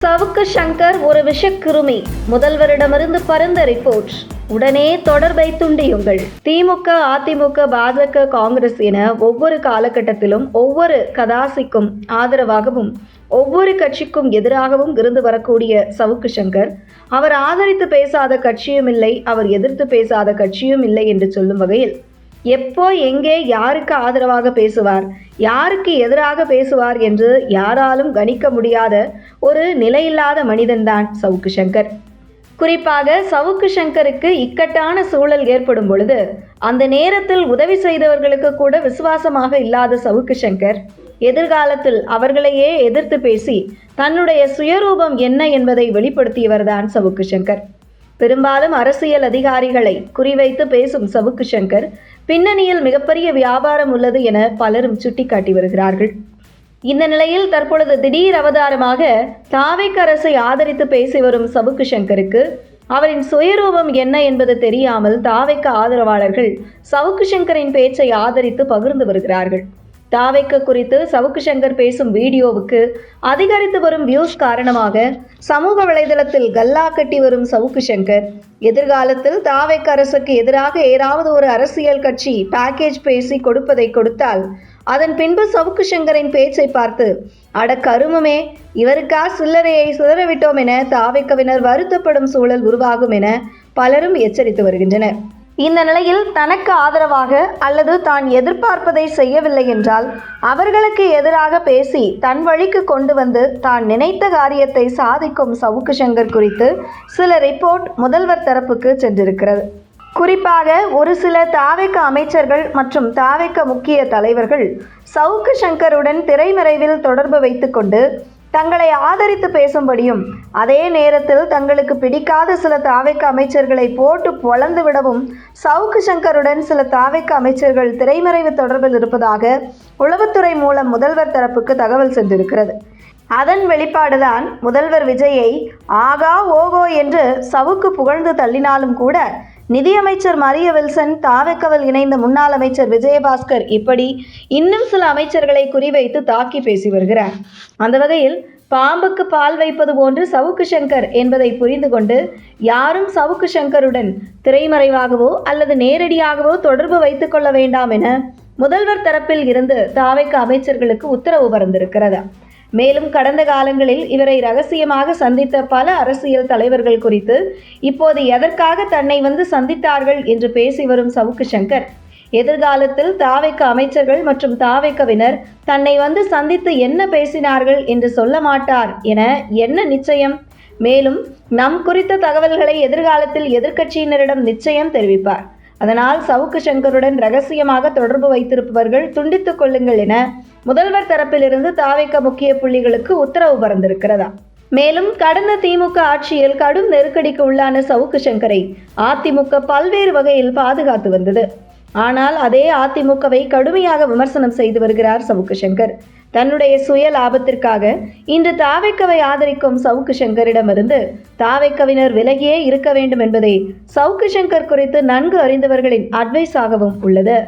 சவுக்கு சங்கர் ஒரு விஷக்கிருமி, முதல்வரிடமிருந்து பரந்த ரிப்போர்ட். உடனே தொடர்பை துண்டியுங்கள். திமுக, அதிமுக, பாஜக, காங்கிரஸ் என ஒவ்வொரு காலகட்டத்திலும் ஒவ்வொரு கதாசிக்கும் ஆதரவாகவும் ஒவ்வொரு கட்சிக்கும் எதிராகவும் இருந்து வரக்கூடிய சவுக்கு சங்கர், அவர் ஆதரித்து பேசாத கட்சியும் இல்லை, அவர் எதிர்த்து பேசாத கட்சியும் இல்லை என்று சொல்லும் வகையில் எப்போ, எங்கே, யாருக்கு ஆதரவாக பேசுவார், யாருக்கு எதிராக பேசுவார் என்று யாராலும் கணிக்க முடியாத ஒரு நிலையில்லாத மனிதன்தான் சவுக்கு சங்கர். குறிப்பாக சவுக்கு சங்கருக்கு இக்கட்டான சூழல் ஏற்படும் பொழுது அந்த நேரத்தில் உதவி செய்தவர்களுக்கு கூட விசுவாசமாக இல்லாத சவுக்கு சங்கர் எதிர்காலத்தில் அவர்களையே எதிர்த்து பேசி தன்னுடைய சுயரூபம் என்ன என்பதை வெளிப்படுத்தியவர்தான் சவுக்கு சங்கர். பெரும்பாலும் அரசியல் அதிகாரிகளை குறிவைத்து பேசும் சவுக்கு சங்கர் பின்னணியில் மிகப்பெரிய வியாபாரம் உள்ளது என பலரும் சுட்டிக்காட்டி வருகிறார்கள். இந்த நிலையில் தற்பொழுது திடீர் அவதாரமாக தாவேக அரசை ஆதரித்து பேசி வரும் சவுக்கு சங்கருக்கு அவரின் சுயரூபம் என்ன என்பது தெரியாமல் தாவேக ஆதரவாளர்கள் சவுக்கு சங்கரின் பேச்சை ஆதரித்து பகிர்ந்து வருகிறார்கள். தாவேக குறித்து சவுக்கு சங்கர் பேசும் வீடியோவுக்கு அதிகரித்து வரும் வியூஸ் காரணமாக சமூக வலைதளத்தில் கல்லா கட்டி வரும் சவுக்கு சங்கர் எதிர்காலத்தில் தாவேக அரசுக்கு எதிராக ஏதாவது ஒரு அரசியல் கட்சி பேக்கேஜ் பேசி கொடுப்பதை கொடுத்தால் அதன் பின்பு சவுக்கு சங்கரின் பேச்சை பார்த்து அட கருமமே, இவருக்கா சில்லறையை சிதறவிட்டோம் என தாவேகவினர் வருத்தப்படும் சூழல் உருவாகும் என பலரும் எச்சரித்து வருகின்றனர். இந்த நிலையில் தனக்கு ஆதரவாக அல்லது தான் எதிர்பார்ப்பதை செய்யவில்லை என்றால் அவர்களுக்கு எதிராக பேசி தன் வழிக்கு கொண்டு வந்து தான் நினைத்த காரியத்தை சாதிக்கும் சவுக்கு சங்கர் குறித்து சில ரிப்போர்ட் முதல்வர் தரப்புக்கு சென்றிருக்கிறது. குறிப்பாக ஒரு சில தாவேக அமைச்சர்கள் மற்றும் தாவேக முக்கிய தலைவர்கள் சவுக்கு சங்கருடன் திரைமறைவில் தொடர்பு வைத்துக்கொண்டு தங்களை ஆதரித்து பேசும்படியும் அதே நேரத்தில் தங்களுக்கு பிடிக்காத சில தாவேக அமைச்சர்களை போட்டு பொளந்து விடவும் சவுக்கு சங்கருடன் சில தாவேக அமைச்சர்கள் திரைமறைவு தொடர்பில் இருப்பதாக உளவுத்துறை மூலம் முதல்வர் தரப்புக்கு தகவல் சென்றிருக்கிறது. அதன் வெளிப்பாடுதான் முதல்வர் விஜயை ஆகா ஓகோ என்று சவுக்கு புகழ்ந்து தள்ளினாலும் கூட நிதியமைச்சர் மரிய வில்சன், தாவேகவில் இணைந்த முன்னாள் அமைச்சர் விஜயபாஸ்கர் இப்படி இன்னும் சில அமைச்சர்களை குறிவைத்து தாக்கி பேசி வருகிறார். அந்த வகையில் பாம்புக்கு பால் வைப்பது போன்று சவுக்கு சங்கர் என்பதை புரிந்து கொண்டு யாரும் சவுக்கு சங்கருடன் திரைமறைவாகவோ அல்லது நேரடியாகவோ தொடர்பு வைத்துக் கொள்ள வேண்டாம் என முதல்வர் தரப்பில் இருந்து தாவேக அமைச்சர்களுக்கு உத்தரவு பிறந்திருக்கிறது. மேலும் கடந்த காலங்களில் இவரை ரகசியமாக சந்தித்த பல அரசியல் தலைவர்கள் குறித்து இப்போது எதற்காக தன்னை வந்து சந்தித்தார்கள் என்று பேசி வரும் சவுக்கு சங்கர் எதிர்காலத்தில் தாவேக அமைச்சர்கள் மற்றும் தாவேகவினர் தன்னை வந்து சந்தித்து என்ன பேசினார்கள் என்று சொல்ல மாட்டார் என என்ன நிச்சயம்? மேலும் நம் குறித்த தகவல்களை எதிர்காலத்தில் எதிர்க்கட்சியினரிடம் நிச்சயம் தெரிவிப்பார். அதனால் சவுக்கு சங்கருடன் ரகசியமாக தொடர்பு வைத்திருப்பவர்கள் துண்டித்துக் கொள்ளுங்கள் என முதல்வர் தரப்பிலிருந்து தாவேக முக்கிய புள்ளிகளுக்கு உத்தரவு பிறந்திருக்கிறதா. மேலும் கடந்த திமுக ஆட்சியில் கடும் நெருக்கடிக்கு உள்ளான சவுக்கு சங்கரை அதிமுக பல்வேறு வகையில் பாதுகாத்து வந்தது. ஆனால் அதே அதிமுகவை கடுமையாக விமர்சனம் செய்து வருகிறார் சவுக்கு சங்கர். தன்னுடைய சுய லாபத்திற்காக இன்று தாவேகவை ஆதரிக்கும் சவுக்கு சங்கரிடமிருந்து தாவேகவினர் விலகியே இருக்க வேண்டும் என்பதை சவுக்கு சங்கர் குறித்து நன்கு அறிந்தவர்களின் அட்வைஸாகவும் உள்ளது.